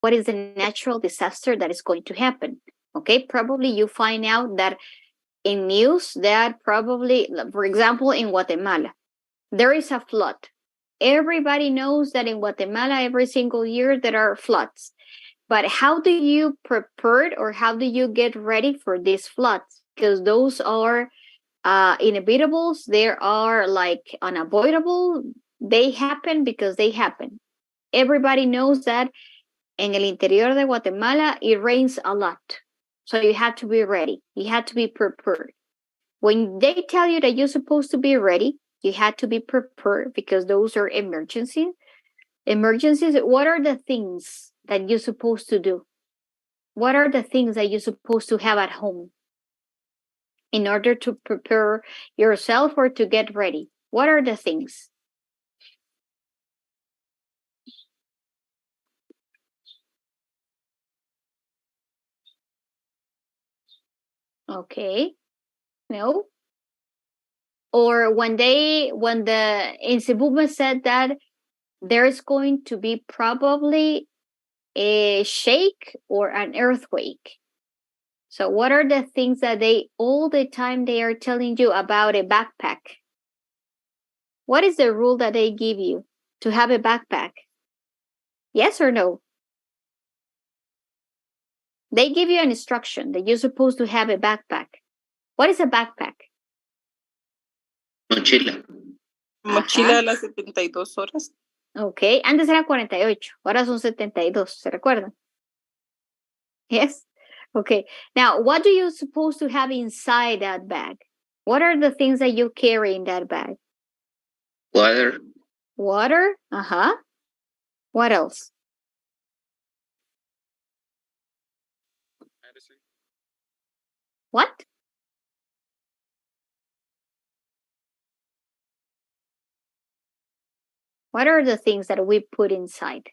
what is the natural disaster that is going to happen. Okay, probably you find out that in news that probably, for example, in Guatemala, there is a flood. Everybody knows that in Guatemala, every single year there are floods. But how do you prepare or how do you get ready for these floods? Because those are inevitables. They are like unavoidable. They happen because they happen. Everybody knows that en el interior de Guatemala, it rains a lot. So you have to be ready. You have to be prepared. When they tell you that you're supposed to be ready, you have to be prepared because those are emergencies. Emergencies, what are the things that you're supposed to do? What are the things that you're supposed to have at home in order to prepare yourself or to get ready? What are the things? Okay. No. Or when the Insibuma said that there's going to be probably a shake or an earthquake. So what are the things that they all the time they are telling you about a backpack? What is the rule that they give you to have a backpack? Yes or no? They give you an instruction that you're supposed to have a backpack. What is a backpack? Mochila. Mochila de las 72 horas. Ok, antes era 48, ahora son 72, ¿se recuerdan? Yes? Okay, now what do you supposed to have inside that bag? What are the things that you carry in that bag? Water. Water? Uh-huh. What else? Medicine. What? What are the things that we put inside?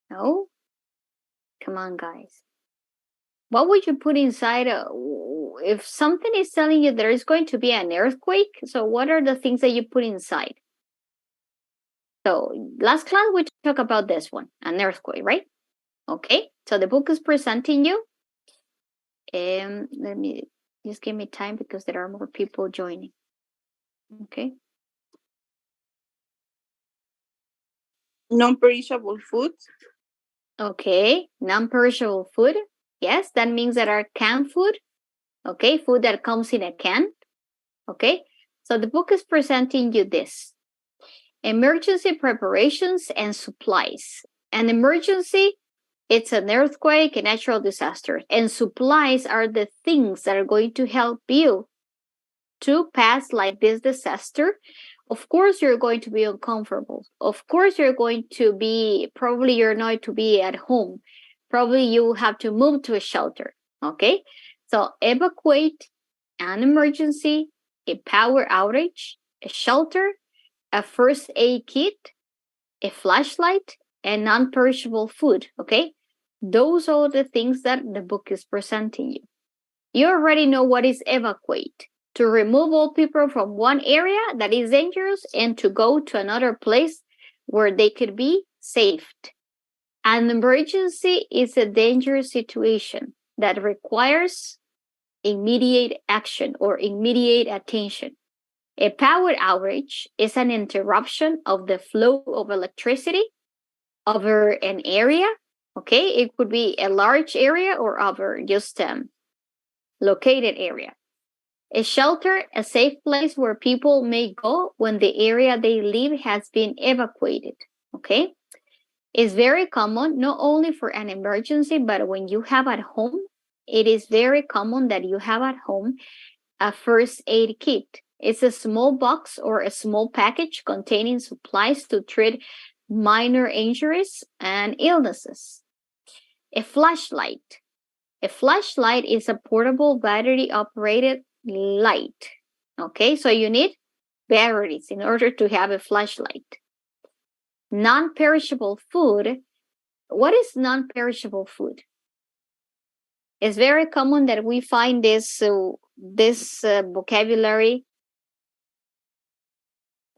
No? Come on, guys. What would you put inside? If something is telling you there is going to be an earthquake, so what are the things that you put inside? So last class we talked about this one, an earthquake, right? Okay, so the book is presenting you. Let me just give me time because there are more people joining. Okay. Non-perishable food. Okay, non-perishable food. Yes, that means that are canned food. Okay, food that comes in a can. Okay, so the book is presenting you this. Emergency preparations and supplies. An emergency, it's an earthquake, a natural disaster. And supplies are the things that are going to help you to pass like this disaster. Of course, you're going to be uncomfortable. Of course, you're going to be, probably you're not to be at home. Probably you have to move to a shelter. Okay, so evacuate, an emergency, a power outage, a shelter, a first aid kit, a flashlight, and non-perishable food. Okay, those are the things that the book is presenting you. You already know what is evacuate. To remove all people from one area that is dangerous and to go to another place where they could be saved. An emergency is a dangerous situation that requires immediate action or immediate attention. A power outage is an interruption of the flow of electricity over an area. Okay, it could be a large area or over just located area. A shelter, a safe place where people may go when the area they live has been evacuated. Okay, it's very common not only for an emergency, but when you have at home, it is very common that you have at home a first aid kit. It's a small box or a small package containing supplies to treat minor injuries and illnesses. A flashlight. A flashlight is a portable battery-operated light. Okay, so you need batteries in order to have a flashlight. Non-perishable food. What is non-perishable food? It's very common that we find this vocabulary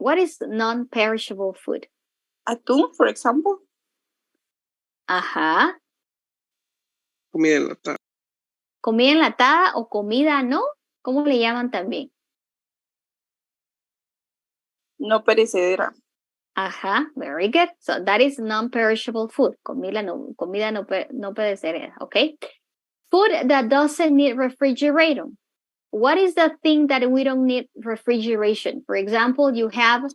What is non-perishable food? Atún, for example. Ajá. Comida enlatada. Comida enlatada o comida, ¿no? ¿Cómo le llaman también? No perecedera. Ajá, very good. So that is non-perishable food. Comida no perecedera, okay? Food that doesn't need refrigerator. What is the thing that we don't need refrigeration? For example, you have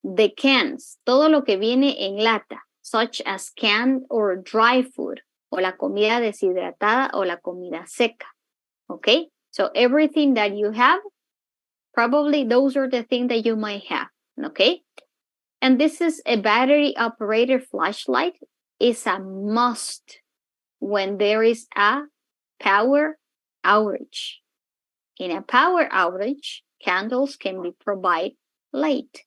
the cans, todo lo que viene en lata, such as canned or dry food, o la comida deshidratada o la comida seca, okay? So everything that you have, probably those are the things that you might have, okay? And this is a battery operated flashlight is a must when there is a power outage. In a power outage, candles can be provided light.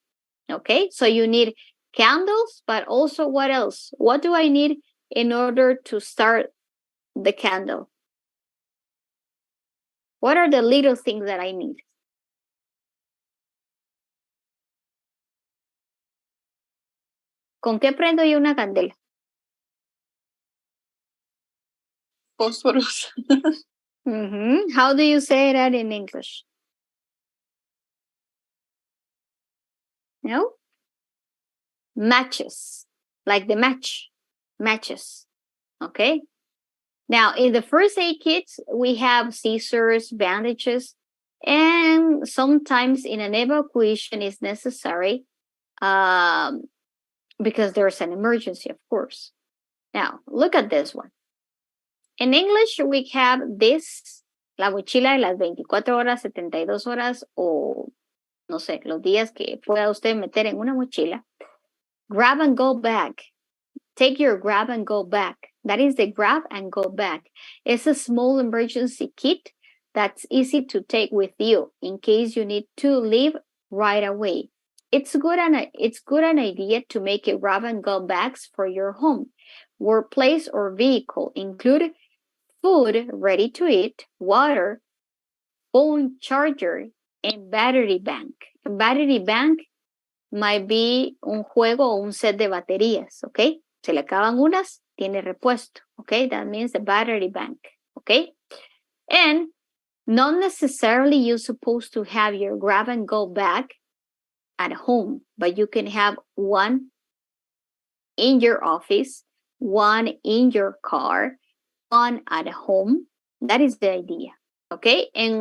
Okay, so you need candles, but also what else? What do I need in order to start the candle? What are the little things that I need? ¿Con qué prendo yo una candela? Fósforos. How do you say that in English? No? Matches, like the matches. Okay. Now, in the first aid kits, we have scissors, bandages, and sometimes in an evacuation is necessary because there's an emergency, of course. Now, look at this one. In English, we have this, la mochila de las 24 horas, 72 horas, o no sé, los días que pueda usted meter en una mochila. Grab and go bag. Take your grab and go bag. That is the grab and go bag. It's a small emergency kit that's easy to take with you in case you need to leave right away. It's good an idea to make a grab and go bags for your home, workplace, or vehicle. Include food ready to eat, water, phone charger, and battery bank. A battery bank might be un juego o un set de baterías, okay? Se le acaban unas, tiene repuesto, okay? That means the battery bank, okay? And not necessarily you're supposed to have your grab and go bag at home, but you can have one in your office, one in your car, one at home. That is the idea, okay? And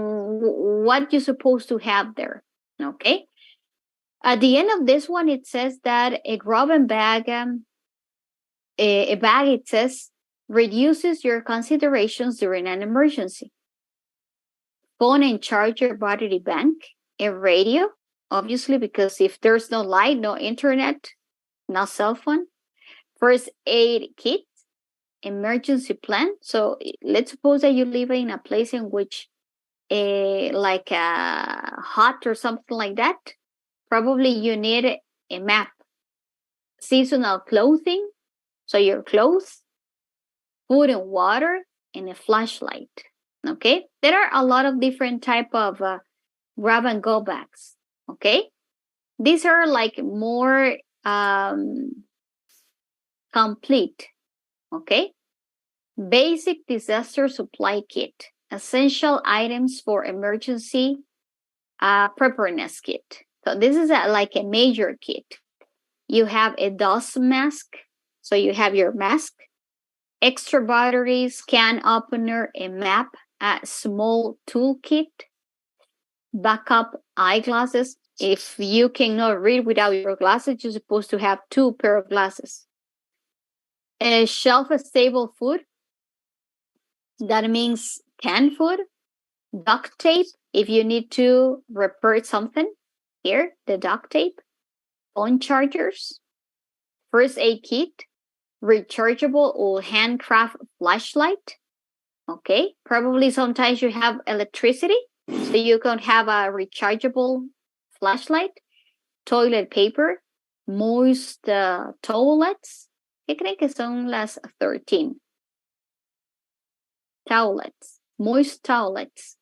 what you're supposed to have there, okay? At the end of this one, it says that a grab and bag, a bag, it says, reduces your considerations during an emergency. Phone and charger, battery bank, a radio, obviously, because if there's no light, no internet, no cell phone. First aid kit, emergency plan. So let's suppose that you live in a place in which like a hut or something like that. Probably you need a map. Seasonal clothing, so your clothes, food and water, and a flashlight. Okay, there are a lot of different type of grab and go bags. Okay, these are like more complete. Okay, basic disaster supply kit, essential items for emergency preparedness kit. So this is like a major kit. You have a dust mask, so you have your mask, extra batteries, can opener, a map, a small toolkit, backup eyeglasses. If you cannot read without your glasses, you're supposed to have 2 pair of glasses. A shelf-stable food. That means canned food, duct tape, if you need to repair something. Here, the duct tape, phone chargers, first aid kit, rechargeable or handcraft flashlight. Okay, probably sometimes you have electricity, so you can have a rechargeable flashlight, toilet paper, moist towelettes. ¿Qué creen que son las 13? Towelettes, moist towelettes.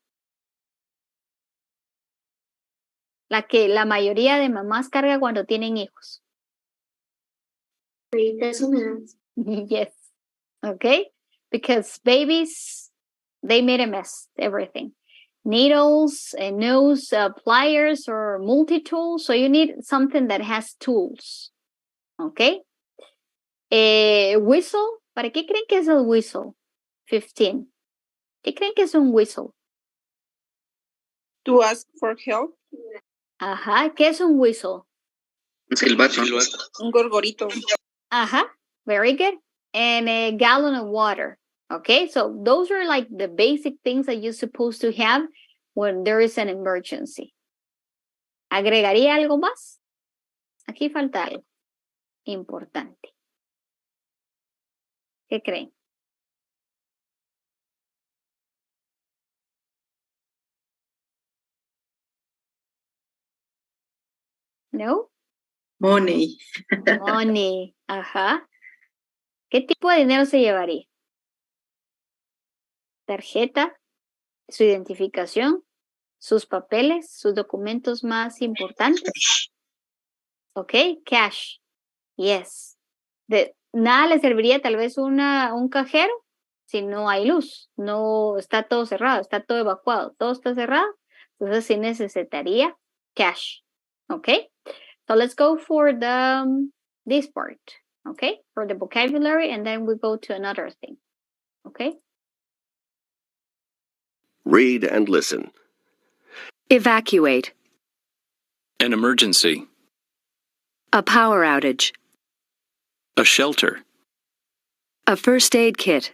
La que la mayoría de mamás carga cuando tienen hijos. Toallitas húmedas. Yes. Okay? Because babies, they made a mess, everything. Needles and nose pliers or multi-tools. So you need something that has tools. Okay? Whistle. ¿Para qué creen que es el whistle? 15. ¿Qué creen que es un whistle? To ask for help. Ajá. ¿Qué es un whistle? Silbato. Un gorgorito. Ajá. Very good. And a gallon of water. Okay, so those are like the basic things that you're supposed to have when there is an emergency. ¿Agregaría algo más? Aquí falta algo importante. ¿Qué creen? ¿No? Money. Money. Ajá. ¿Qué tipo de dinero se llevaría? Tarjeta, su identificación, sus papeles, sus documentos más importantes. Ok, cash. Yes. Nada le serviría tal vez un cajero si no hay luz, no está todo cerrado, está todo evacuado, todo está cerrado. Entonces sí necesitaría cash. Ok. So let's go for this part. Okay, for the vocabulary, and then we go to another thing. Okay. Read and listen. Evacuate. An emergency. A power outage. A shelter. A first aid kit.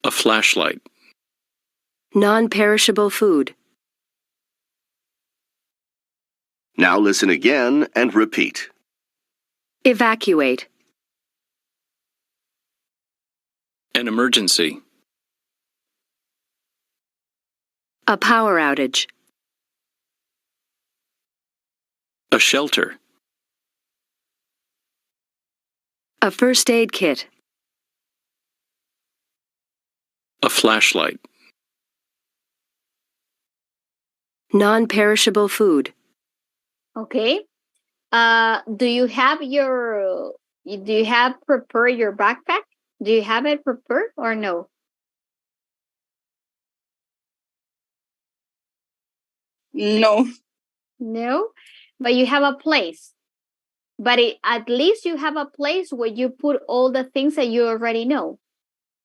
A flashlight. Non-perishable food. Now listen again and repeat. Evacuate. An emergency. A power outage. A shelter. A first aid kit. A flashlight. Non-perishable food. Okay. Do you have prepared your backpack? Do you have it prepared or no? No. No, but you have a place. But at least you have a place where you put all the things that you already know.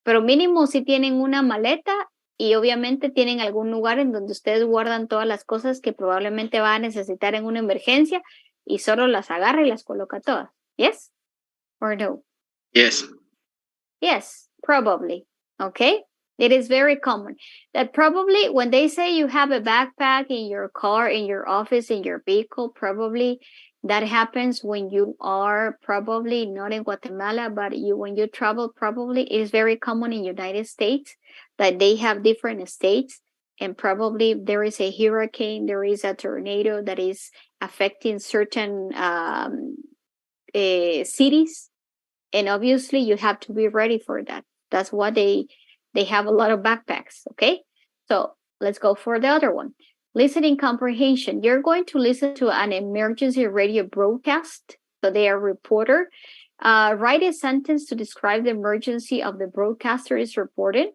Pero mínimo si tienen una maleta y obviamente tienen algún lugar en donde ustedes guardan todas las cosas que probablemente van a necesitar en una emergencia y solo las agarra y las coloca todas. Yes? Or no? Yes. Yes, probably. Okay? It is very common that probably when they say you have a backpack in your car, in your office, in your vehicle, probably that happens when you are probably not in Guatemala, but when you travel, probably it is very common in United States that they have different states, and probably there is a hurricane, there is a tornado that is affecting certain cities, and obviously you have to be ready for that. That's why they have a lot of backpacks. Okay, so let's go for the other one. Listening comprehension. You're going to listen to an emergency radio broadcast. So they are reporter. Write a sentence to describe the emergency of the broadcaster is reported.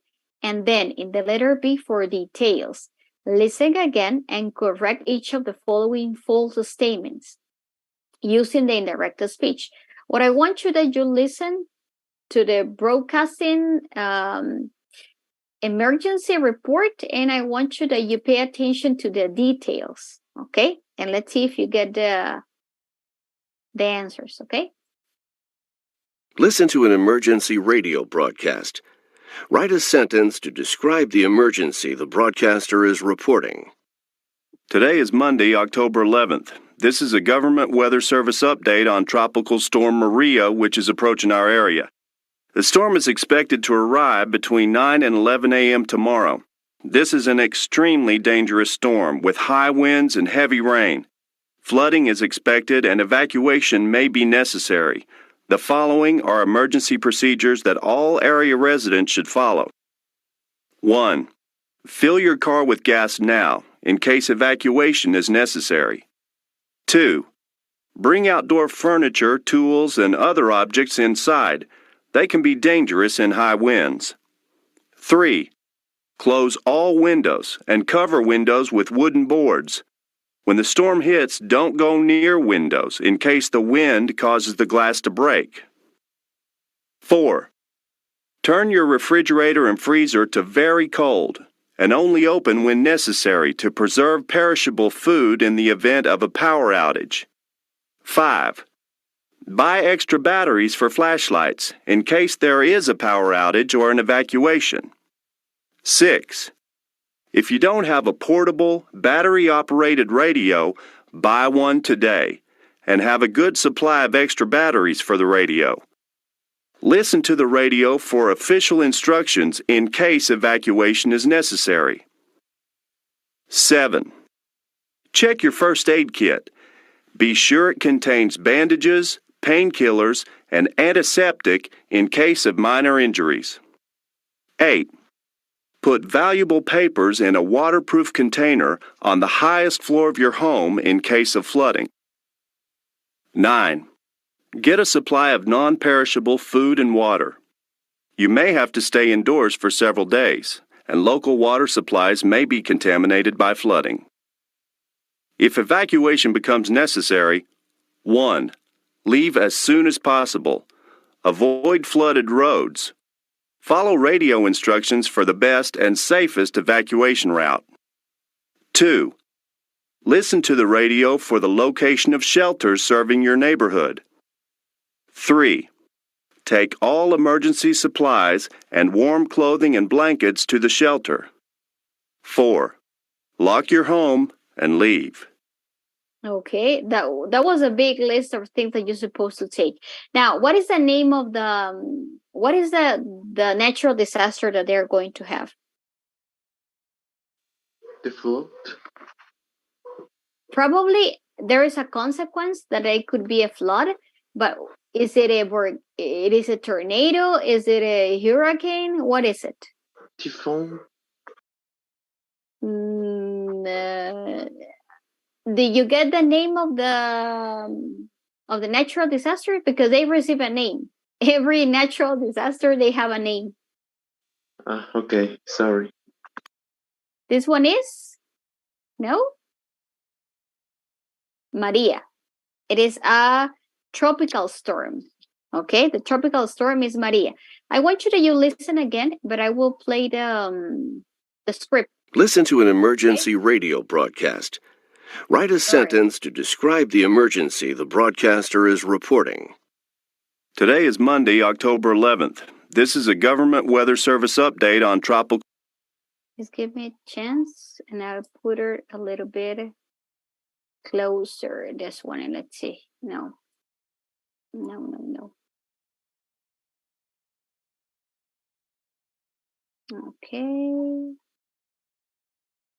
And then in the letter B for details. Listen again and correct each of the following false statements using the indirect speech. What I want you that you listen to the broadcasting emergency report, and I want you that you pay attention to the details, okay? And let's see if you get the answers, okay? Listen to an emergency radio broadcast. Write a sentence to describe the emergency the broadcaster is reporting. Today is Monday, October 11th. This is a Government Weather Service update on Tropical Storm Maria, which is approaching our area. The storm is expected to arrive between 9 and 11 a.m. tomorrow. This is an extremely dangerous storm with high winds and heavy rain. Flooding is expected and evacuation may be necessary. The following are emergency procedures that all area residents should follow. 1. Fill your car with gas now. in case evacuation is necessary. 2. Bring outdoor furniture, tools, and other objects inside. They can be dangerous in high winds. 3. Close all windows and cover windows with wooden boards. When the storm hits, don't go near windows in case the wind causes the glass to break. 4. Turn your refrigerator and freezer to very cold and only open when necessary to preserve perishable food in the event of a power outage. 5. Buy extra batteries for flashlights in case there is a power outage or an evacuation. 6. If you don't have a portable, battery-operated radio, buy one today and have a good supply of extra batteries for the radio. Listen to the radio for official instructions in case evacuation is necessary. 7. Check your first aid kit. Be sure it contains bandages, painkillers, and antiseptic in case of minor injuries. 8. Put valuable papers in a waterproof container on the highest floor of your home in case of flooding. 9. Get a supply of non-perishable food and water. You may have to stay indoors for several days, and local water supplies may be contaminated by flooding. If evacuation becomes necessary, 1. Leave as soon as possible. Avoid flooded roads. Follow radio instructions for the best and safest evacuation route. 2. Listen to the radio for the location of shelters serving your neighborhood. 3. Take all emergency supplies and warm clothing and blankets to the shelter. 4. Lock your home and leave. Okay, that was a big list of things that you're supposed to take. Now, what is the name of what is the natural disaster that they're going to have? The flood. Probably there is a consequence that it could be a flood, but is it a tornado? Is it a hurricane? What is it? Typhoon. Did you get the name of the natural disaster? Because they receive a name. Every natural disaster, they have a name. Okay, sorry. This one is? No? Maria. It is a tropical storm. Okay, the tropical storm is Maria. I want you to listen again, but I will play the script. Listen to an emergency radio broadcast. Write a sentence to describe the emergency the broadcaster is reporting. Today is Monday, October 11th. This is a government weather service update on tropical. Just give me a chance, and I'll put her a little bit closer. This one, and let's see. No. Okay.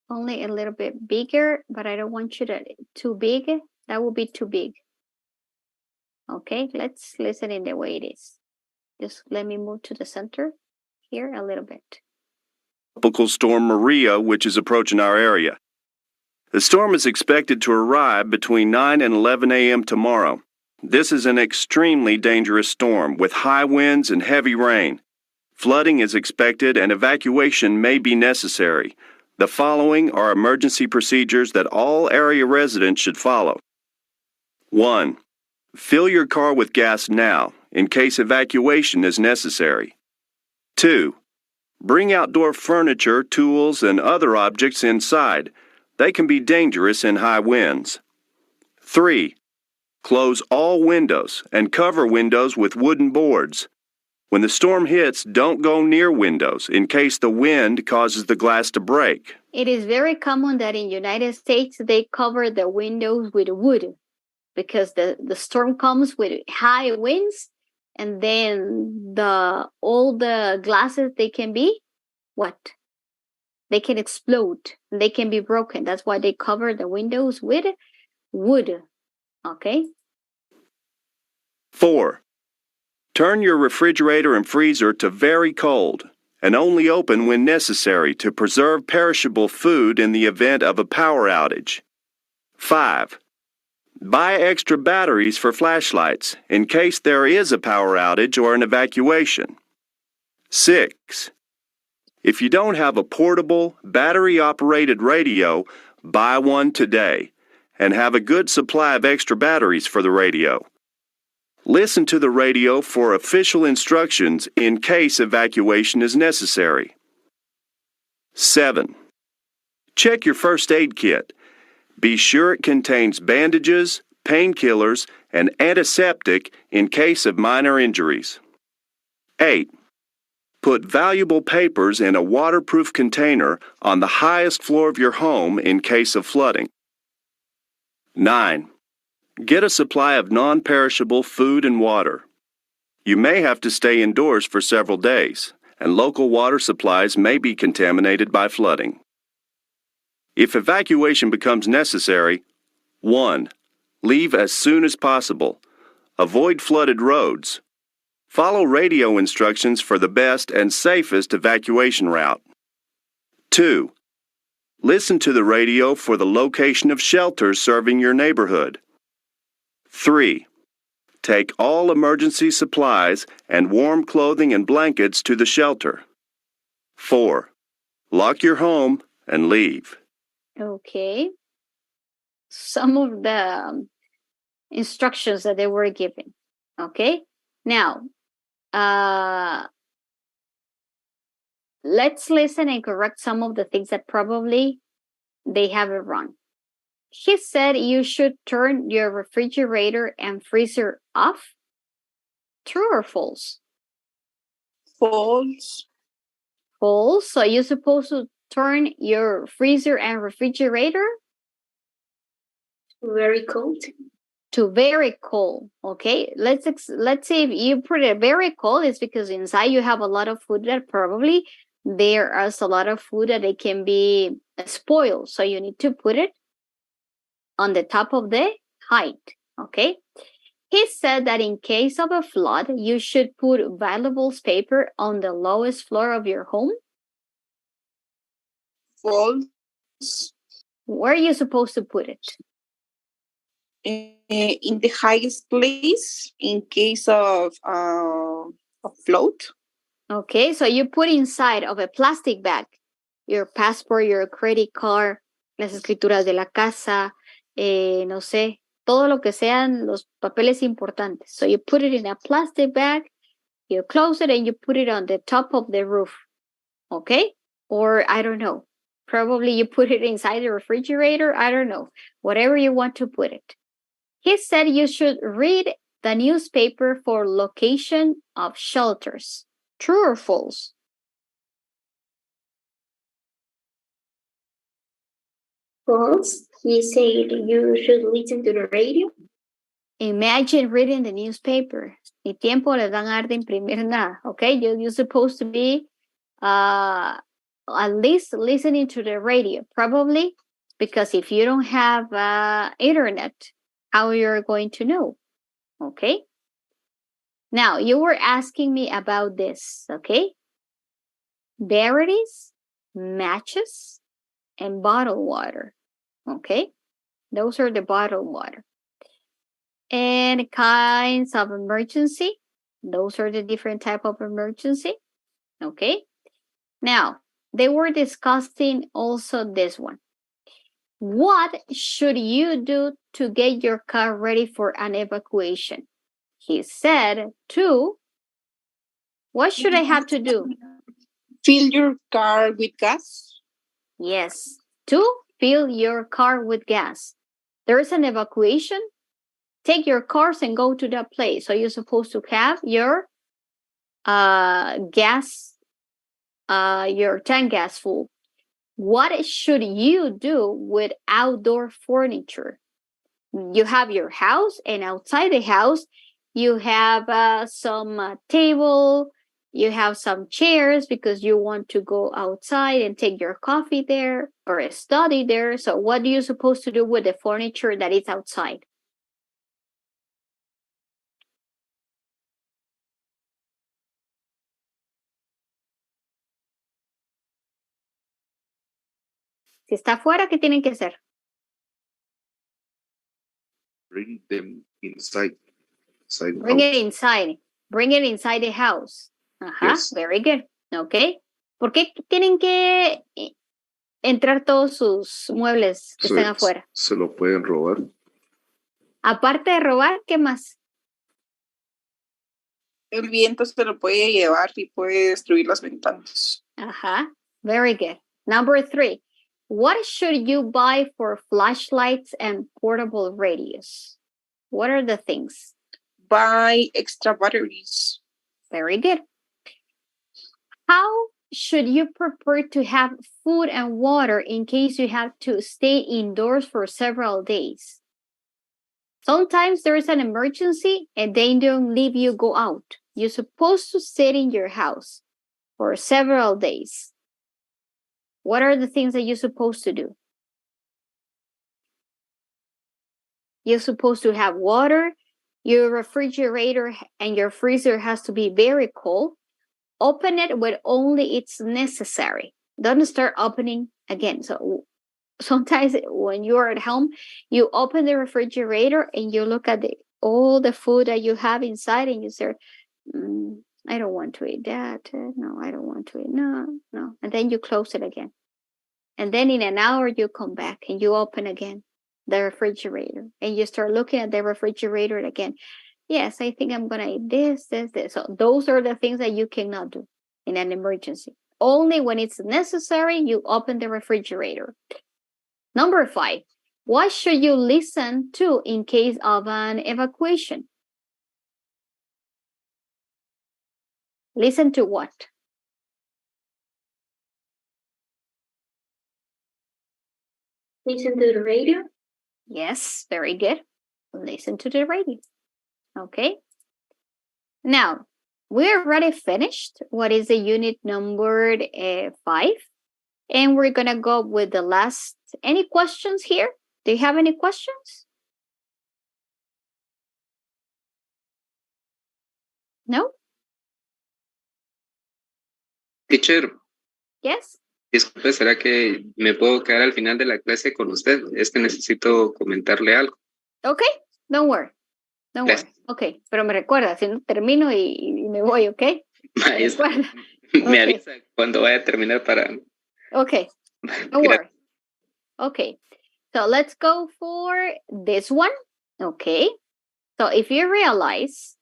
Only a little bit bigger, but I don't want you to too big. That will be too big. Okay, let's listen in the way it is. Just let me move to the center here a little bit. Tropical storm Maria, which is approaching our area. The storm is expected to arrive between 9 and 11 a.m. tomorrow. This is an extremely dangerous storm with high winds and heavy rain. Flooding is expected and evacuation may be necessary. The following are emergency procedures that all area residents should follow. 1. Fill your car with gas now, in case evacuation is necessary. 2. Bring outdoor furniture, tools, and other objects inside. They can be dangerous in high winds. 3. Close all windows and cover windows with wooden boards. When the storm hits, don't go near windows in case the wind causes the glass to break. It is very common that in United States, they cover the windows with wood because the storm comes with high winds, and then all the glasses, they can be what? They can explode. They can be broken. That's why they cover the windows with wood. Okay? 4. Turn your refrigerator and freezer to very cold and only open when necessary to preserve perishable food in the event of a power outage. 5. Buy extra batteries for flashlights in case there is a power outage or an evacuation. 6. If you don't have a portable, battery-operated radio, buy one today and have a good supply of extra batteries for the radio. Listen to the radio for official instructions in case evacuation is necessary. 7. Check your first aid kit. Be sure it contains bandages, painkillers, and antiseptic in case of minor injuries. 8. Put valuable papers in a waterproof container on the highest floor of your home in case of flooding. 9. Get a supply of non-perishable food and water. You may have to stay indoors for several days, and local water supplies may be contaminated by flooding. If evacuation becomes necessary, 1. Leave as soon as possible. Avoid flooded roads. Follow radio instructions for the best and safest evacuation route. 2. Listen to the radio for the location of shelters serving your neighborhood. 3. Take all emergency supplies and warm clothing and blankets to the shelter. 4. Lock your home and leave. Okay. Some of the instructions that they were given. Okay. Now, let's listen and correct some of the things that probably they have it wrong. He said you should turn your refrigerator and freezer off. True or false? False. False. So you're supposed to turn your freezer and refrigerator Very cold. to very cold. Okay, let's see if you put it very cold. It's because inside you have a lot of food that probably there is a lot of food that it can be spoiled. So you need to put it on the top of the height. Okay. He said that in case of a flood, you should put valuables paper on the lowest floor of your home. False. Where are you supposed to put it? In the highest place in case of a float. Okay, so you put inside of a plastic bag your passport, your credit card, las escrituras de la casa, no sé, todo lo que sean los papeles importantes. So you put it in a plastic bag, you close it, and you put it on the top of the roof. Okay? Or I don't know. Probably you put it inside the refrigerator. I don't know. Whatever you want to put it. He said you should read the newspaper for location of shelters. True or false? False. He said you should listen to the radio. Imagine reading the newspaper. Ni tiempo les van a dar de imprimir nada. Okay? You're supposed to be at least listening to the radio. Probably because if you don't have internet, how you're going to know? Okay? Now, you were asking me about this, okay? Batteries, matches, and bottled water, okay? Those are the bottled water. And kinds of emergency, those are the different type of emergency, okay? Now, they were discussing also this one. What should you do to get your car ready for an evacuation? He said, 2. What should I have to do? Fill your car with gas. Yes. 2, fill your car with gas. There is an evacuation. Take your cars and go to that place. So you're supposed to have your gas, your tank gas full. What should you do with outdoor furniture? You have your house, and outside the house, you have some table, you have some chairs because you want to go outside and take your coffee there or study there. So what are you supposed to do with the furniture that is outside? Si está afuera, ¿qué tienen que hacer? Bring them inside. Bring it inside. Bring it inside the house. Ajá, Yes. very good. Ok. ¿Por qué tienen que entrar todos sus muebles que están afuera? Se lo pueden robar. Aparte de robar, ¿qué más? El viento se lo puede llevar y puede destruir las ventanas. Ajá, very good. Number 3. What should you buy for flashlights and portable radios? What are the things? Buy extra batteries. Very good. How should you prepare to have food and water in case you have to stay indoors for several days? Sometimes there is an emergency and they don't leave you go out. You're supposed to stay in your house for several days. What are the things that you're supposed to do? You're supposed to have water. Your refrigerator and your freezer has to be very cold. Open it when only it's necessary. Don't start opening again. So sometimes when you're at home, you open the refrigerator and you look at all the food that you have inside and you say, I don't want to eat that. No, I don't want to eat. No. And then you close it again. And then in an hour, you come back and you open again the refrigerator and you start looking at the refrigerator again. Yes, I think I'm going to eat this. So those are the things that you cannot do in an emergency. Only when it's necessary, you open the refrigerator. Number 5, what should you listen to in case of an evacuation? Listen to what? Listen to the radio. Yes, very good. Listen to the radio. Okay. Now, we're already finished. What is the unit number 5? And we're going to go with the last. Any questions here? Do you have any questions? No? Teacher, Yes? disculpe, ¿será que me puedo quedar al final de la clase con usted? Es que necesito comentarle algo. Okay, don't worry. Don't worry. Gracias. Okay, pero me recuerda, si no termino y me voy, ¿ok? Me Está. recuerda. Me Okay. avisa cuando vaya a terminar para... Okay, don't worry. Okay, so let's go for this one. Okay, so if you realize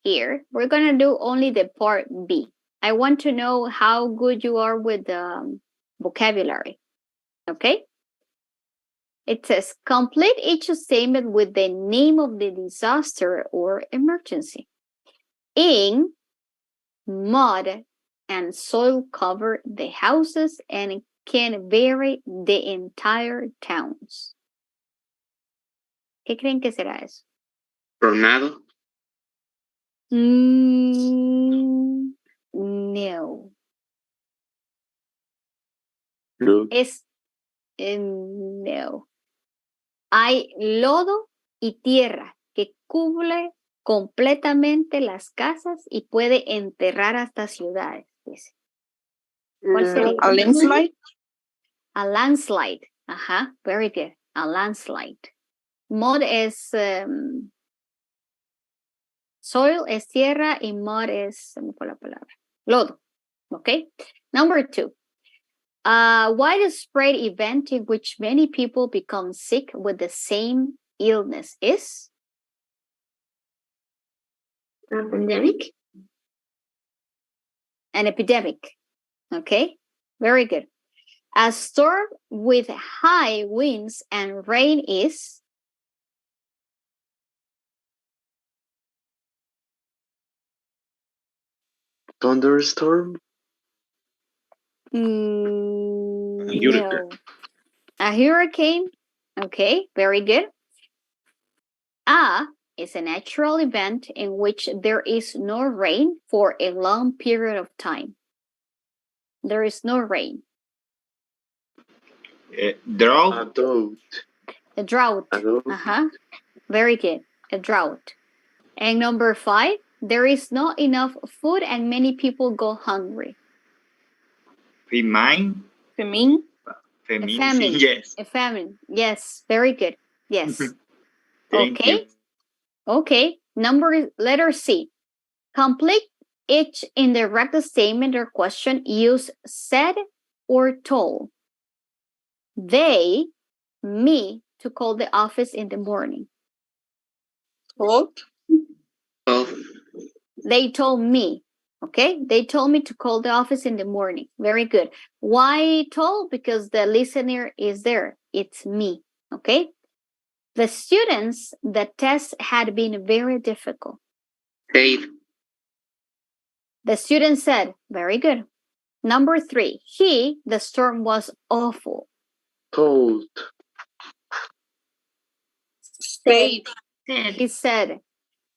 here, we're going to do only the part B. I want to know how good you are with the vocabulary. Okay? It says, complete each statement with the name of the disaster or emergency. In mud and soil cover the houses and can bury the entire towns. ¿Qué creen que será eso? Tornado. No. Es no. Hay lodo y tierra que cubre completamente las casas y puede enterrar hasta ciudades. Dice. ¿Cuál sería? A landslide. A landslide. Ajá, very good. A landslide. Mud es soil, es tierra, y mud es, se me fue la palabra, lodo. Okay. Number 2. Widespread event in which many people become sick with the same illness is? A pandemic. An epidemic. Okay, very good. A storm with high winds and rain is? Thunderstorm. No. A hurricane. Okay, very good. A is a natural event in which there is no rain for a long period of time. There is no rain. Drought. A drought. Very good. A drought. And number 5, there is not enough food and many people go hungry. Famine. famine. Yes. A famine. Yes, very good. Yes. Thank Okay. you. Okay. Letter C. Complete each indirect statement or question. Use said or told. They, me, to call the office in the morning. Told. Well, They told me. Okay. They told me to call the office in the morning. Very good. Why told? Because the listener is there. It's me. Okay. The students, the test had been very difficult. said. The student said, very good. Number 3, the storm was awful. Told. Said.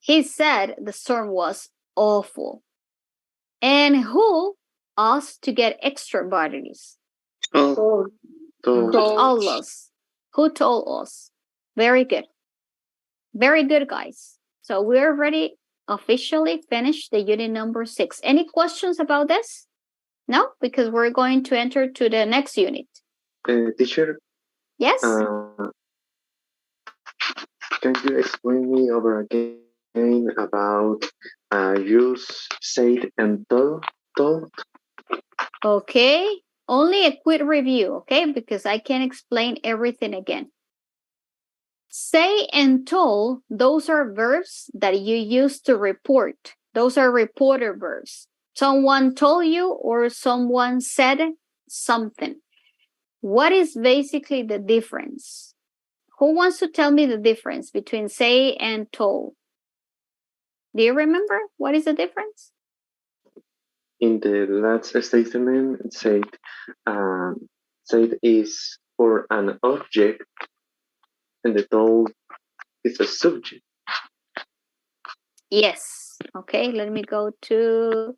He said the storm was awful. And who asked to get extra batteries? Told. Told. Told. All us. Who told us? Very good. Very good, guys. So we're ready officially finish the unit number 6. Any questions about this? No, because we're going to enter to the next unit. Teacher, Yes? can you explain me over again about use, said, and told? Okay. Only a quick review, okay? Because I can't explain everything again. Say and told, those are verbs that you use to report. Those are reporter verbs. Someone told you or someone said something. What is basically the difference? Who wants to tell me the difference between say and told? Do you remember what is the difference? In the last statement, it said is for an object, and the told is a subject. Yes. Okay, let me go to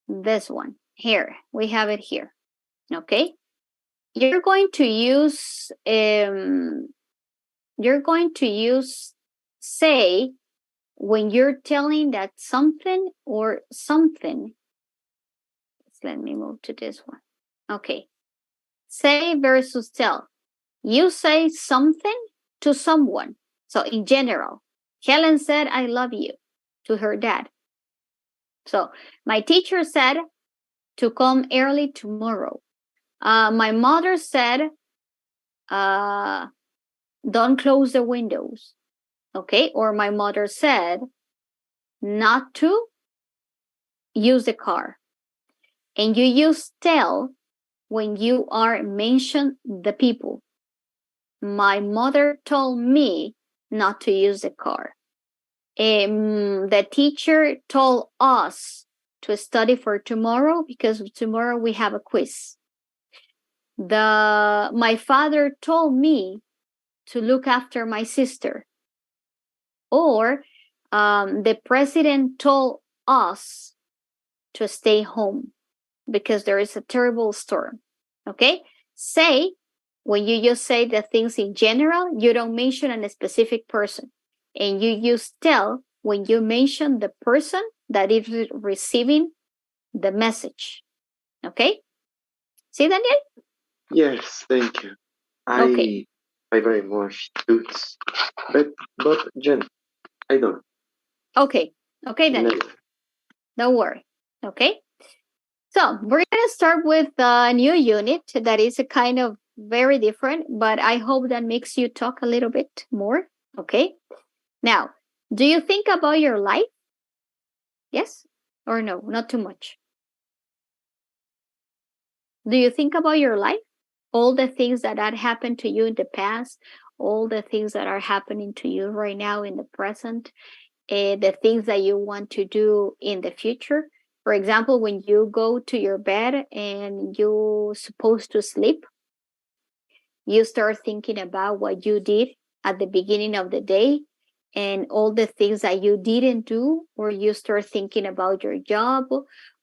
this one. Here, we have it here. Okay. You're going to use say when you're telling that something or something. Let me move to this one. Okay. Say versus tell. You say something to someone. So in general, Helen said, I love you to her dad. So my teacher said to come early tomorrow. My mother said, don't close the windows. Okay. Or my mother said not to use the car. And you use tell when you are mention the people. My mother told me not to use the car. The teacher told us to study for tomorrow because tomorrow we have a quiz. My father told me to look after my sister. Or the president told us to stay home because there is a terrible storm. Okay? Say, when you just say the things in general, you don't mention a specific person. And you use tell when you mention the person that is receiving the message. Okay? See, Daniel? Yes, thank you. Okay. I very much do this. But Jen, I don't. Okay. Okay, Daniel. Never. Don't worry. Okay? So we're going to start with a new unit that is a kind of very different, but I hope that makes you talk a little bit more. Okay. Now, do you think about your life? Yes or no? Not too much. Do you think about your life? All the things that had happened to you in the past, all the things that are happening to you right now in the present, the things that you want to do in the future. For example, when you go to your bed and you're supposed to sleep, you start thinking about what you did at the beginning of the day and all the things that you didn't do, or you start thinking about your job,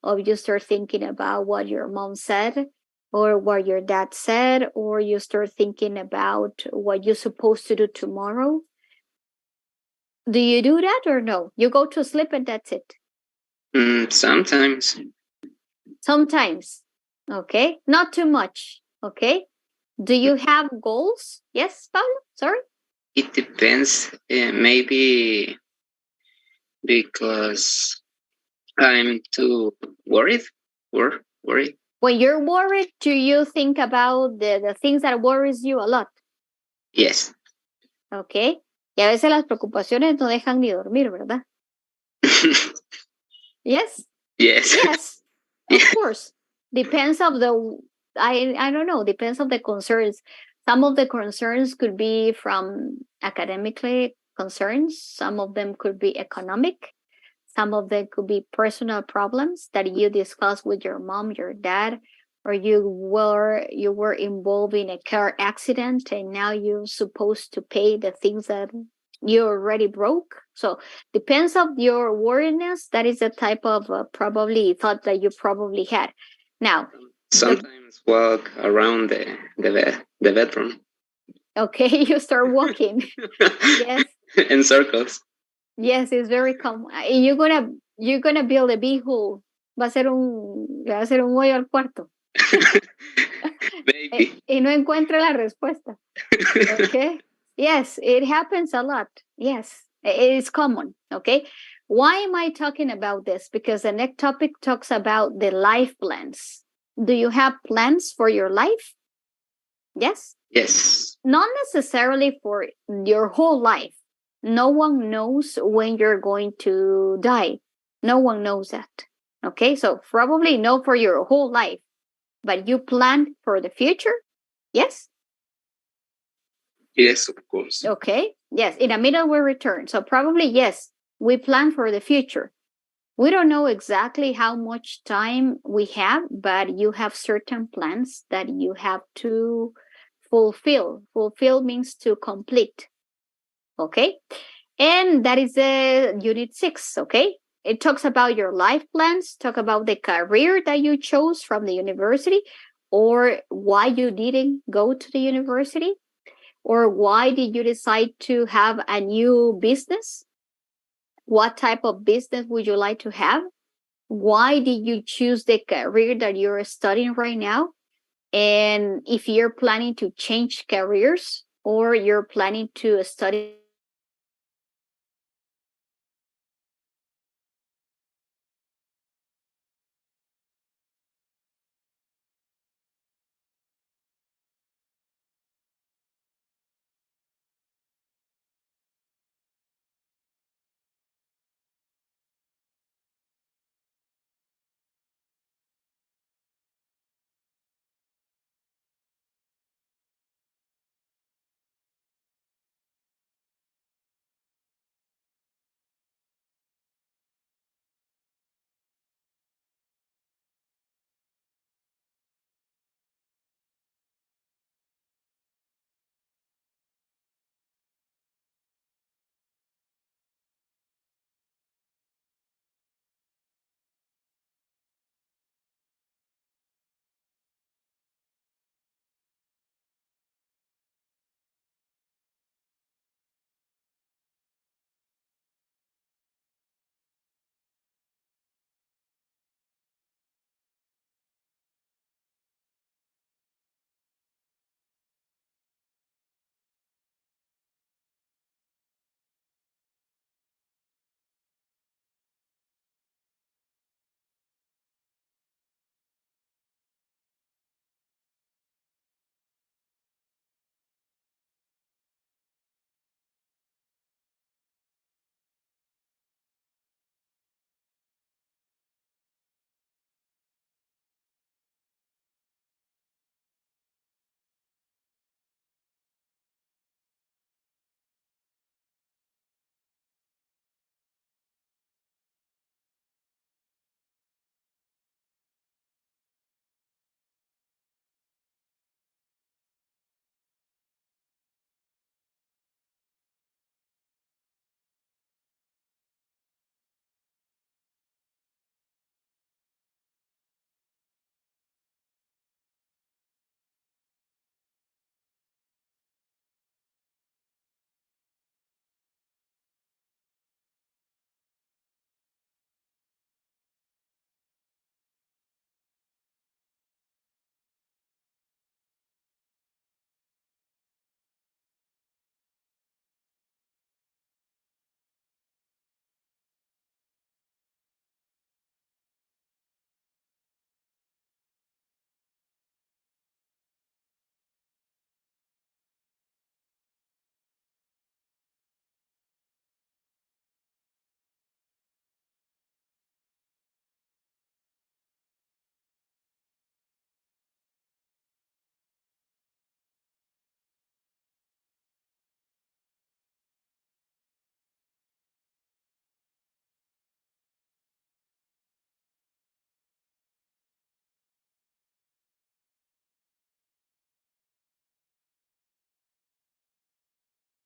or you start thinking about what your mom said, or what your dad said, or you start thinking about what you're supposed to do tomorrow. Do you do that or no? You go to sleep and that's it. Sometimes. Sometimes. Okay. Not too much. Okay. Do you have goals? Yes, Pablo? Sorry? It depends. Maybe because I'm too worried. Worried. When you're worried, do you think about the things that worries you a lot? Yes. Okay. Y a veces las preocupaciones no dejan ni dormir, ¿verdad? Yes? Yes. Yes, of Yeah. course. Depends of the I don't know, depends of the concerns. Some of the concerns could be from academically concerns, some of them could be economic, some of them could be personal problems that you discuss with your mom, your dad, or you were involved in a car accident and now you're supposed to pay the things that you already broke. So depends of your worriness. That is the type of probably thought that you probably had. Now, Sometimes walk around the bedroom. okay, you start walking. Yes, In circles. yes, it's very common. And you're gonna build a big hole. Le va a hacer un hoyo al cuarto. Maybe. Y no encuentra la respuesta. Okay. Yes, it happens a lot. Yes, it is common. Okay. Why am I talking about this? Because the next topic talks about the life plans. Do you have plans for your life? Yes. Yes. Not necessarily for your whole life. No one knows when you're going to die. No one knows that. Okay. So probably no for your whole life, but you plan for the future. Yes. Yes, of course. Okay. Yes. In the middle, we return. So probably, yes, we plan for the future. We don't know exactly how much time we have, but you have certain plans that you have to fulfill. Fulfill means to complete. Okay. And that is unit 6. Okay. It talks about your life plans, talk about the career that you chose from the university or why you didn't go to the university or why did you decide to have a new business? What type of business would you like to have? Why did you choose the career that you're studying right now? And if you're planning to change careers or you're planning to study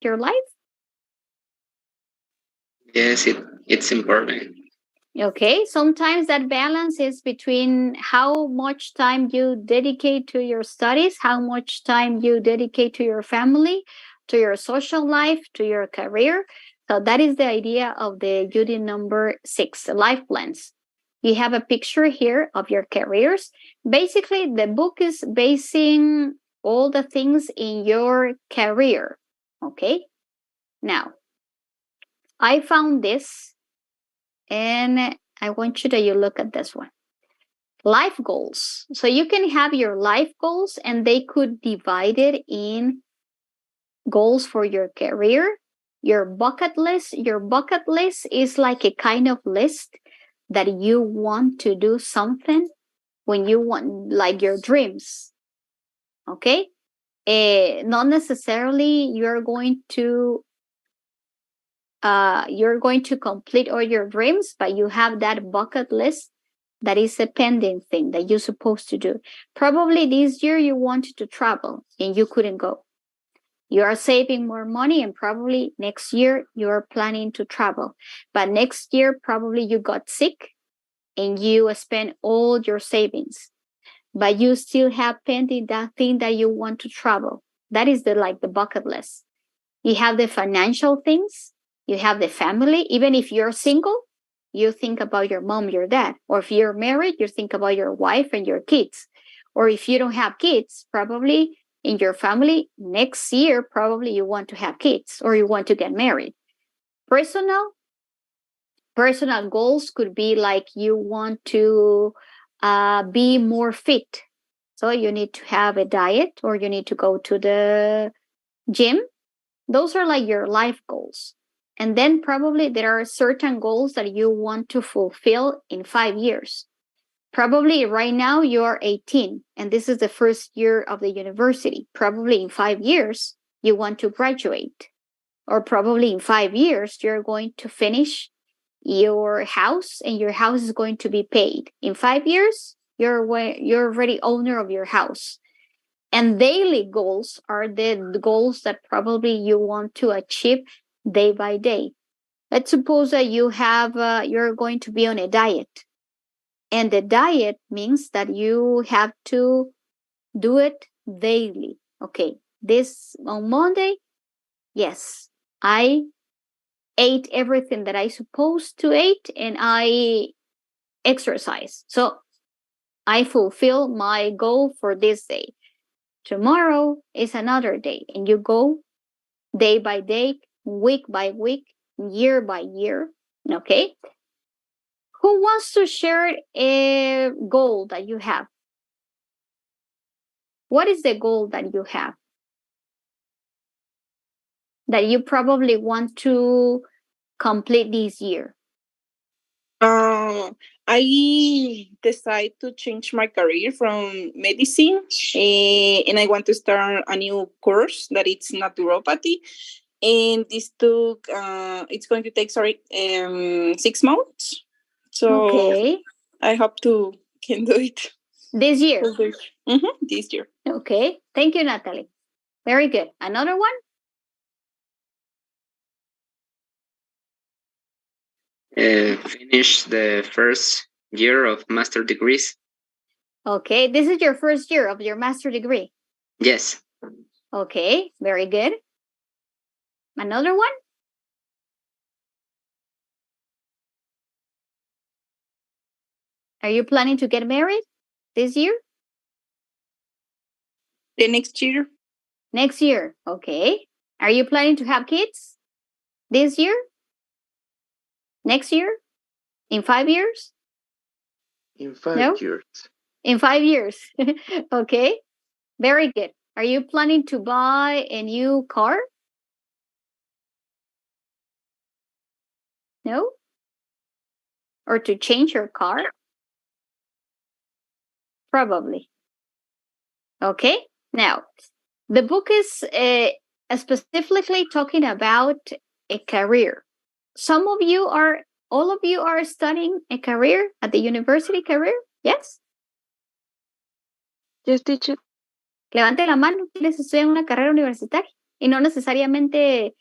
your life? Yes, it's important. Okay, sometimes that balance is between how much time you dedicate to your studies, how much time you dedicate to your family, to your social life, to your career. So that is the idea of the duty number 6, life plans. You have a picture here of your careers. Basically, the book is basing all the things in your career. Okay, now I found this and I want you to look at this one. Life goals. So you can have your life goals and they could divide it in goals for your career, your bucket list. Your bucket list is like a kind of list that you want to do something when you want, like your dreams. Okay? Not necessarily you're going to complete all your dreams, but you have that bucket list that is a pending thing that you're supposed to do. Probably this year you wanted to travel and you couldn't go. You are saving more money and probably next year you are planning to travel. But next year probably you got sick and you spent all your savings. But you still have pending that thing that you want to travel. That is the bucket list. You have the financial things, you have the family. Even if you're single, you think about your mom, your dad. Or if you're married, you think about your wife and your kids. Or if you don't have kids, probably in your family, next year, probably you want to have kids or you want to get married. Personal goals could be like you want to be more fit. So you need to have a diet or you need to go to the gym. Those are like your life goals. And then probably there are certain goals that you want to fulfill in 5 years. Probably right now you're 18 and this is the first year of the university. Probably in 5 years you want to graduate. Or probably in 5 years you're going to finish your house and your house is going to be paid. In 5 years you're already owner of your house. And daily goals are the goals that probably you want to achieve day by day. Let's suppose that you're going to be on a diet. And the diet means that you have to do it daily. Okay, this on Monday, yes, I ate everything that I supposed to eat and I exercise. So I fulfill my goal for this day. Tomorrow is another day, and you go day by day, week by week, year by year. Okay. Who wants to share a goal that you have? What is the goal that you have? That you probably want to complete this year? I decide to change my career from medicine, and I want to start a new course that it's naturopathy. And this took it's going to take 6 months. So Okay. I hope to can do it This year. This year. Okay. Thank you, Natalie. Very good. Another one? Finish the first year of master degrees. Okay. This is your first year of your master degree. Yes. Okay. Very good. Another one? Are you planning to get married this year? The next year. Next year. Okay. Are you planning to have kids this year? Next year? In 5 years? In 5 No? years. In 5 years. Okay. Very good. Are you planning to buy a new car? No? Or to change your car? Probably. Okay. Now, the book is specifically talking about a career. All of you are studying a career at the university career? Yes? Yes, teacher. Levante la mano, ¿quiénes estudian una carrera universitaria? y no necesariamente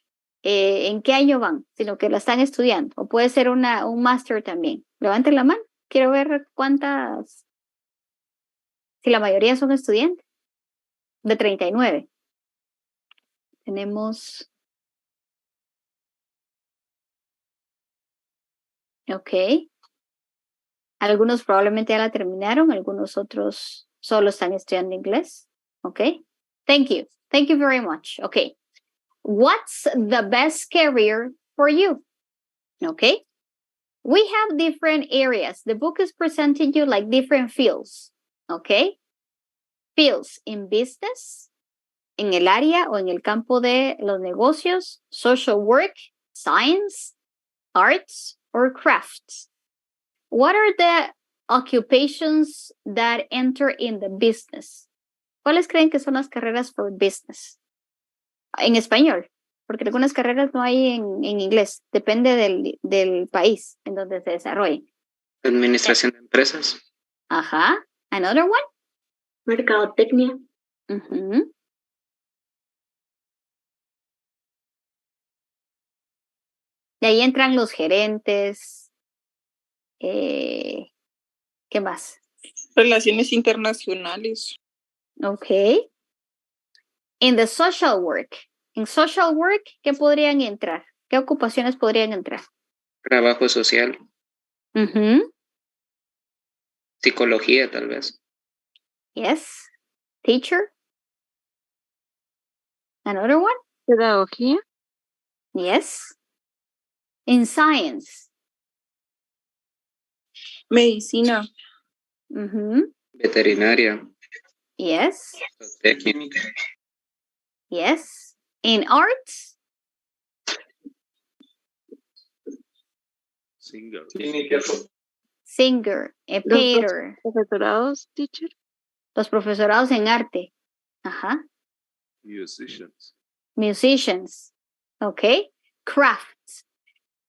en qué año van, sino que la están estudiando. O puede ser un máster también. Levanten la mano. Quiero ver cuántas, si la mayoría son estudiantes. De 39. Tenemos... Ok. Algunos probablemente ya la terminaron, algunos otros solo están estudiando inglés. Ok. Thank you. Thank you very much. Okay. What's the best career for you? Okay. We have different areas. The book is presenting you like different fields. Okay. Fields in business, en el área o en el campo de los negocios, social work, science, arts, or crafts. What are the occupations that enter in the business? ¿Cuáles creen que son las carreras for business? En español, porque algunas carreras no hay en inglés. Depende del país en donde se desarrollen. Administración de empresas. Ajá. Another one? Mercadotecnia. Uh-huh. Y ahí entran los gerentes. ¿Qué más? Relaciones internacionales. Okay. In the social work. En social work, ¿qué podrían entrar? ¿Qué ocupaciones podrían entrar? Trabajo social. Uh-huh. Psicología, tal vez. Yes. Teacher. Another one? Pedagogía. Yes. In science. Medicina. Uh-huh. Veterinaria. Yes. Técnica. Yes. In arts. Singer. A painter. Profesorados, teacher. Los profesorados en arte. Ajá. Musicians. Okay. Crafts.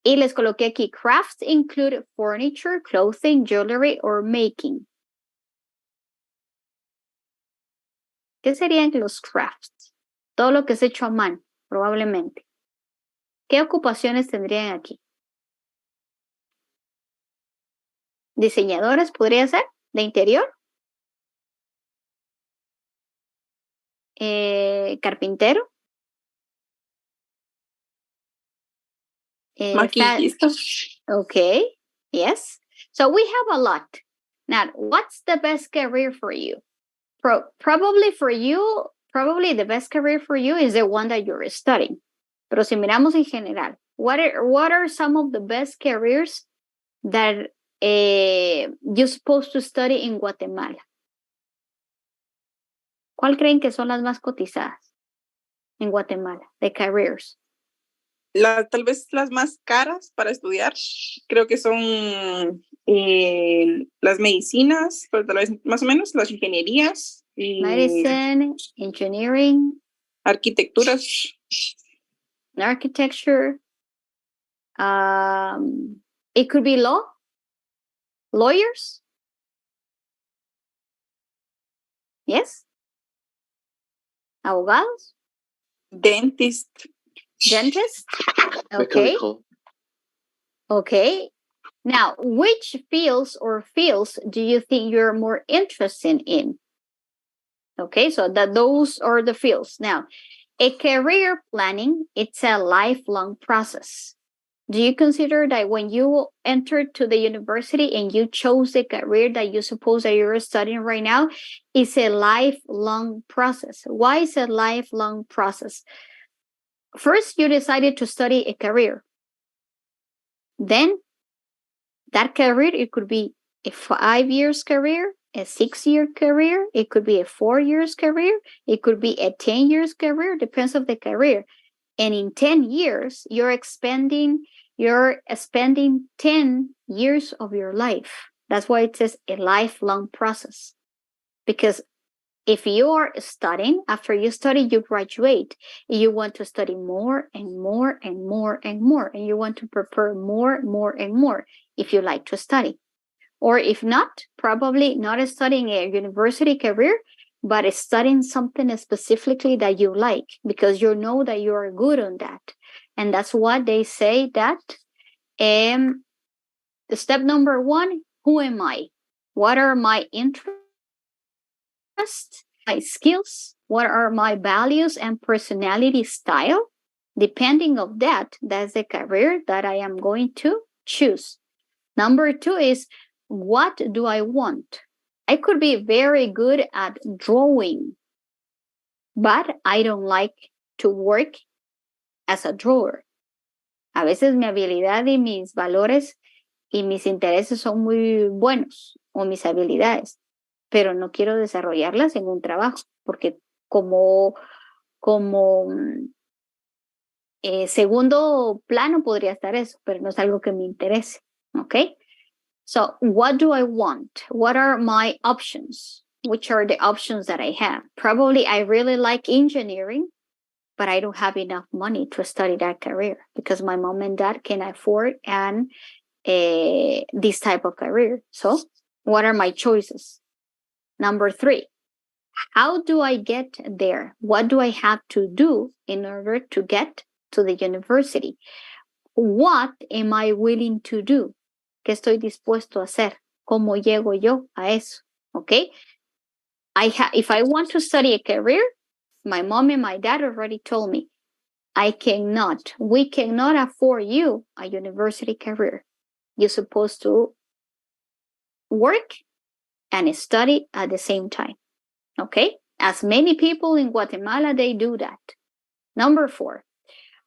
Y les coloqué aquí. Crafts include furniture, clothing, jewelry, or making. ¿Qué serían los crafts? Todo lo que es hecho a mano, probablemente. ¿Qué ocupaciones tendrían aquí? ¿Diseñadores podría ser? ¿De interior? ¿Carpintero? Maquillistas. Okay, yes. So we have a lot. Now, what's the best career for you? Probably the best career for you is the one that you're studying. Pero si miramos en general, what are some of the best careers that you're supposed to study in Guatemala? ¿Cuál creen que son las más cotizadas en Guatemala, de careers? Tal vez las más caras para estudiar, creo que son las medicinas, pero tal vez más o menos las ingenierías. Medicine, engineering. Arquitecturas. Architecture. It could be law. Lawyers. Yes. Abogados. Dentist. Dentist. Okay. Okay. Now, which fields do you think you're more interested in? Okay, so those are the fields. Now, a career planning, it's a lifelong process. Do you consider that when you entered to the university and you chose the career that you suppose that you're studying right now, it's a lifelong process? Why is it a lifelong process? First, you decided to study a career. Then, that career, it could be a 5 years career, a 6-year career. It could be a 4 years career. It could be a 10 years career. Depends on the career. And in 10 years, you're spending 10 years of your life. That's why it says a lifelong process. Because if you are studying, after you study, you graduate. You want to study more and more and more and more. And you want to prepare more and more if you like to study. Or if not, probably not studying a university career, but studying something specifically that you like because you know that you are good on that. And that's what they say that the step number 1, who am I? What are my interests, my skills? What are my values and personality style? Depending of that, that's the career that I am going to choose. Number 2 is, what do I want? I could be very good at drawing, but I don't like to work as a drawer. A veces mi habilidad y mis valores y mis intereses son muy buenos, o mis habilidades, pero no quiero desarrollarlas en un trabajo, porque como segundo plano podría estar eso, pero no es algo que me interese. Okay? So, what do I want? What are my options? Which are the options that I have? Probably I really like engineering, but I don't have enough money to study that career because my mom and dad can afford this type of career. So, what are my choices? Number 3, how do I get there? What do I have to do in order to get to the university? What am I willing to do? ¿Qué estoy dispuesto a hacer? ¿Cómo llego yo a eso? Okay? If I want to study a career, my mom and my dad already told me, we cannot afford you a university career. You're supposed to work and study at the same time. Okay? As many people in Guatemala, they do that. Number 4,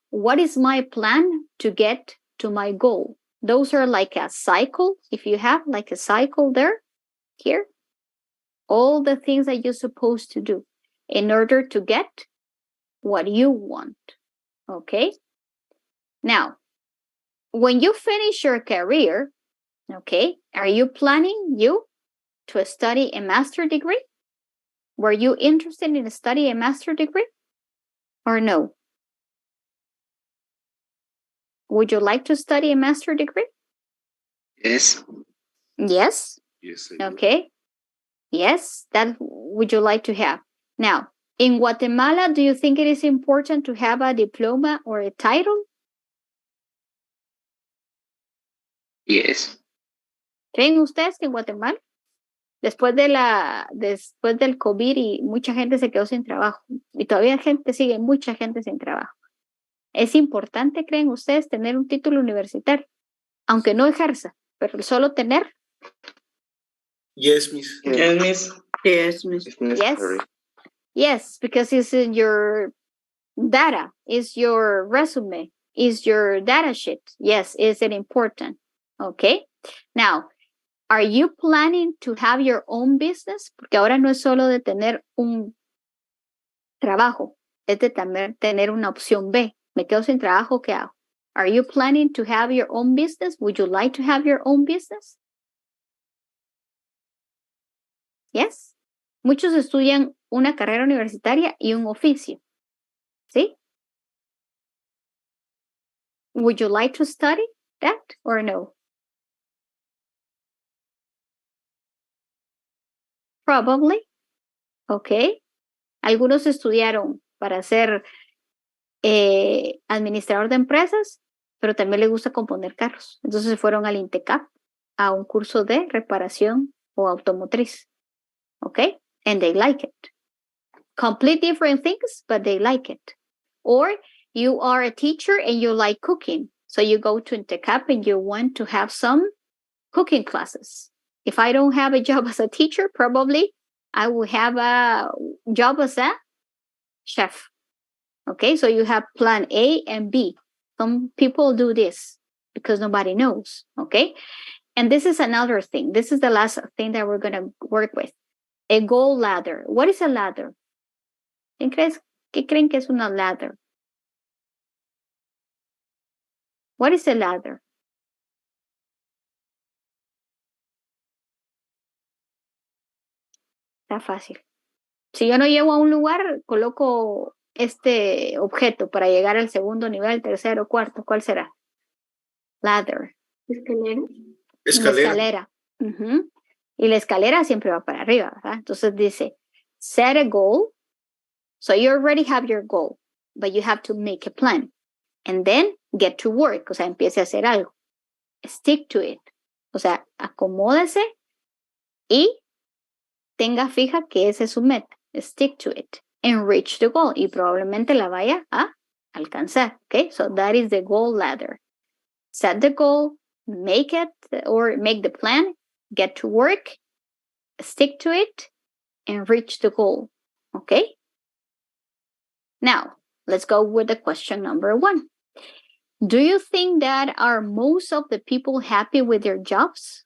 what is my plan to get to my goal? Those are like a cycle. If you have like a cycle there, here, all the things that you're supposed to do in order to get what you want. Okay? Now, when you finish your career, okay, are you planning to study a master degree? Were you interested in studying a master degree or no? Would you like to study a master degree? Yes. Yes? Yes. Okay. Yes, that would you like to have. Now, in Guatemala, do you think it is important to have a diploma or a title? Yes. ¿Creen ustedes que en Guatemala, después del COVID y mucha gente se quedó sin trabajo, y todavía sigue mucha gente sin trabajo? ¿Es importante, creen ustedes, tener un título universitario? Aunque no ejerza, pero solo tener. Yes, Miss. Yes, Miss. Yes, Miss. It's necessary. Yes, because it's in your data, it's your resume, it's your data sheet. Yes, is it important? Okay. Now, are you planning to have your own business? Porque ahora no es solo de tener un trabajo, es de también tener una opción B. Me quedo sin trabajo, ¿qué hago? Are you planning to have your own business? Would you like to have your own business? Yes. Muchos estudian una carrera universitaria y un oficio. ¿Sí? Would you like to study that or no? Probably. Okay. Algunos estudiaron para ser administrador de empresas, pero también les gusta componer carros. Entonces se fueron al INTECAP a un curso de reparación o automotriz. Okay? And they like it. Complete different things, but they like it. Or you are a teacher and you like cooking. So you go to INTECAP and you want to have some cooking classes. If I don't have a job as a teacher, probably I will have a job as a chef. Okay, so you have plan A and B. Some people do this because nobody knows. Okay, and this is another thing. This is the last thing that we're going to work with. A goal ladder. What is a ladder? ¿Qué creen que es una ladder? What is a ladder? Está fácil. Si yo no llego a un lugar, coloco este objeto para llegar al segundo nivel, tercero, cuarto. ¿Cuál será? Ladder. Escalera. Escalera. Y la escalera siempre va para arriba, ¿verdad? Entonces dice, set a goal. So you already have your goal, but you have to make a plan. And then get to work. O sea, empiece a hacer algo. Stick to it. O sea, acomódese y tenga fija que ese es su meta. Stick to it and reach the goal. Y probablemente la vaya a alcanzar. Okay, so that is the goal ladder. Set the goal, make it or make the plan, get to work, stick to it, and reach the goal. Okay? Now, let's go with the question number 1. Do you think that are most of the people happy with their jobs?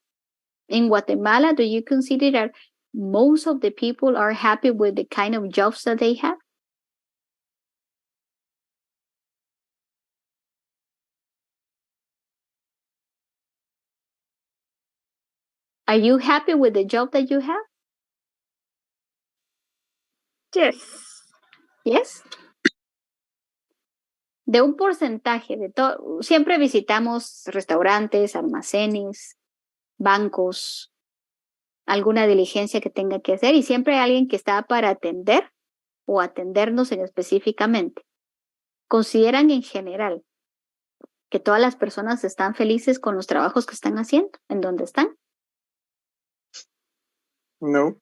In Guatemala, do you consider that most of the people are happy with the kind of jobs that they have? Are you happy with the job that you have? Yes. Yes. De un porcentaje de todo, siempre visitamos restaurantes, almacenes, bancos, alguna diligencia que tenga que hacer y siempre hay alguien que está para atender o atendernos en específicamente. ¿Consideran en general que todas las personas están felices con los trabajos que están haciendo, en donde están? No.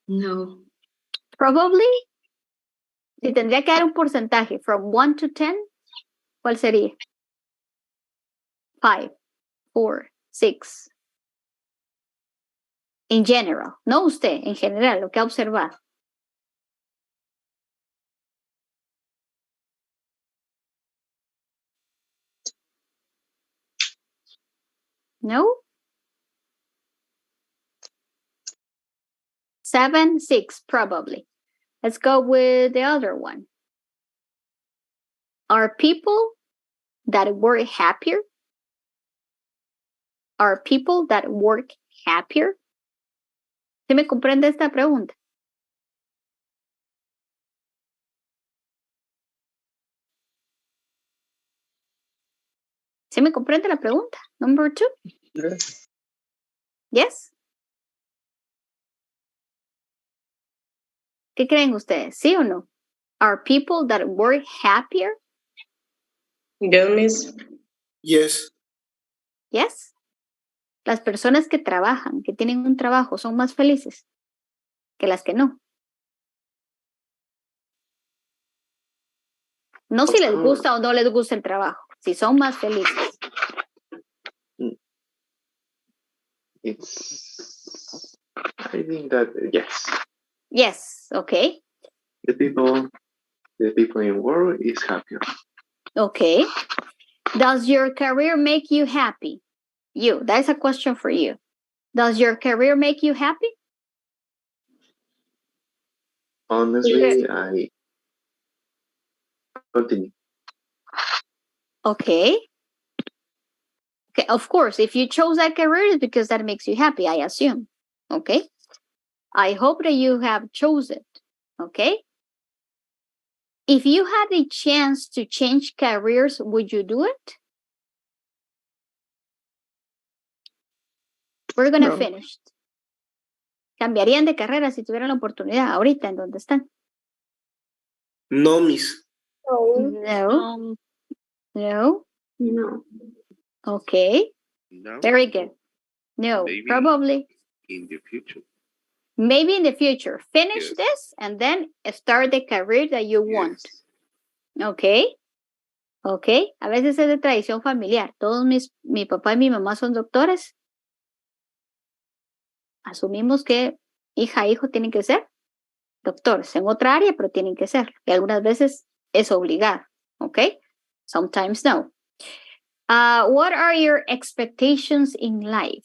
No. Probably. Si tendría que dar un porcentaje, from 1 to 10, ¿cuál sería? 5, 4, 6. In general, no usted, en general, lo que ha observado. No? 7, 6, probably. Let's go with the other one. Are people that work happier? Are people that work happier? ¿Sí me comprende esta pregunta? ¿Sí me comprende la pregunta? Number 2. Yes. Yes. ¿Qué creen ustedes? ¿Sí o no? Are people that work happier? Yo, Miss. Yes. Yes. Las personas que trabajan, que tienen un trabajo, son más felices que las que no. No si les gusta o no les gusta el trabajo, si son más felices. I think that yes. Yes, okay. The people in world is happier. Okay. Does your career make you happy? You, that's a question for you. Does your career make you happy? Honestly, I continue. Okay. Okay, of course, if you chose that career, it's because that makes you happy, I assume. Okay. I hope that you have chosen it. Okay. If you had a chance to change careers, would you do it? We're going to finish. ¿Cambiarían de carrera si tuvieran la oportunidad ahorita en donde están? No, Miss. No. No. No. Okay. No. Very good. No, Maybe. probably. In the future. Maybe in the future. Finish Yes. this and then start the career that you want. Okay. Okay. A veces es de tradición familiar. Todos mi papá y mi mamá son doctores. Asumimos que hija e hijo tienen que ser doctores en otra área, pero tienen que ser. Y algunas veces es obligado. Okay. Sometimes no. What are your expectations in life?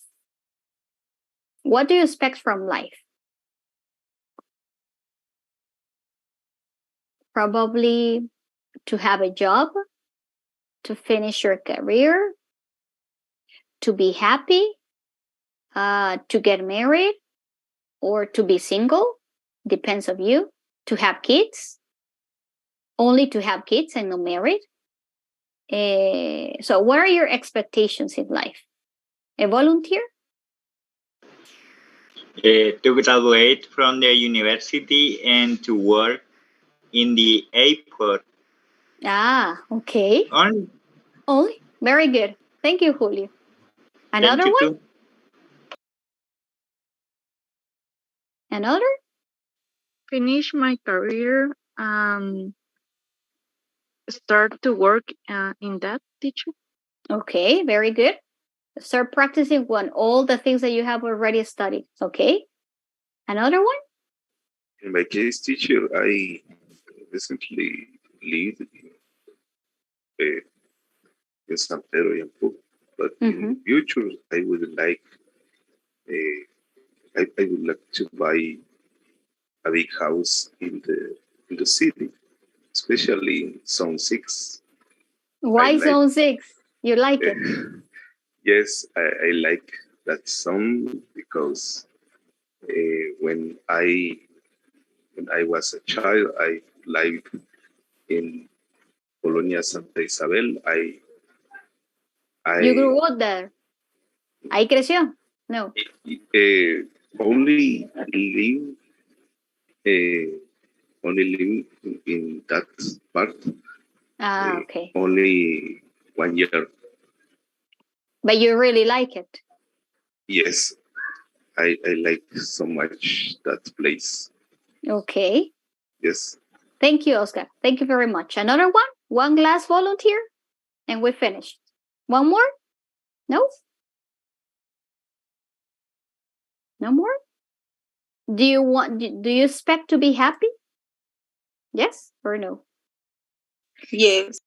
What do you expect from life? Probably to have a job, to finish your career, to be happy, to get married, or to be single. Depends on you. To have kids, only to have kids and not married. So what are your expectations in life? A volunteer? To graduate from the university and to work in the airport. Okay. Only? Very good. Thank you, Julio. Another Thank you one? too. Another? Finish my career and start to work in that, teacher. Okay, very good. Start practicing all the things that you have already studied. Okay. Another one? In my case, teacher, I recently lived in San Pedro Yampu, but in the future, I would like I would like to buy a big house in the city, especially in Zone 6. Why Zone 6? You like it? Yes, I like that zone because when I was a child, I lived in Colonia Santa Isabel. You grew up there. Ahí creció? No. Only live in that part. Okay. Only 1 year. But you really like it? Yes, I like so much that place. Okay. Yes. Thank you, Oscar. Thank you very much. Another one? One last volunteer? And we finished. One more? No? No more? Do you expect to be happy? Yes or no? Yes.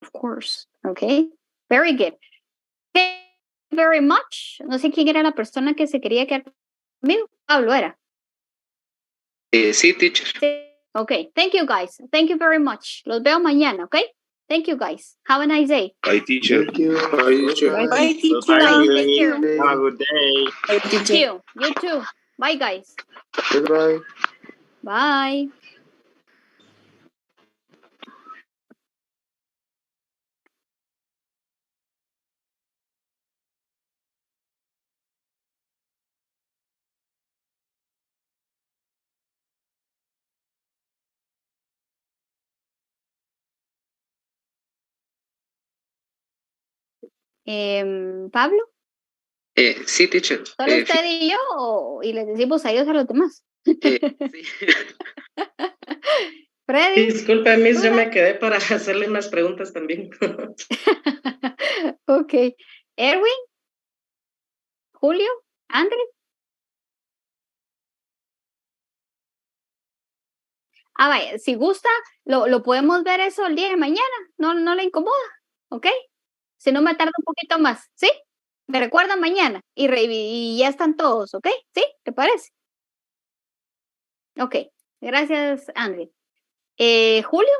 Of course. Okay. Very good. Thank you very much. No sé quién era la persona que se quería quedar conmigo. Pablo era. Sí, teacher. Okay. Thank you, guys. Thank you very much. Los veo mañana, okay? Thank you, guys. Have a nice day. Bye, teacher. Thank you. Bye, teacher. Bye, teacher. Bye, take care. Have a good day. Bye, Thank teacher. you. You too. Bye, guys. Goodbye. Bye. Pablo, Sí, teacher. ¿solo usted y yo y les decimos adiós a los demás? Sí. Freddy. Disculpe, Miss, yo me quedé para hacerle más preguntas también. Ok. Erwin, Julio, André. Vaya, si gusta, lo podemos ver eso el día de mañana. No le incomoda, ¿ok? Si no me tarda un poquito más, ¿sí? Me recuerdan mañana y ya están todos, ¿ok? ¿Sí? ¿Te parece? Ok. Gracias, André. Julio.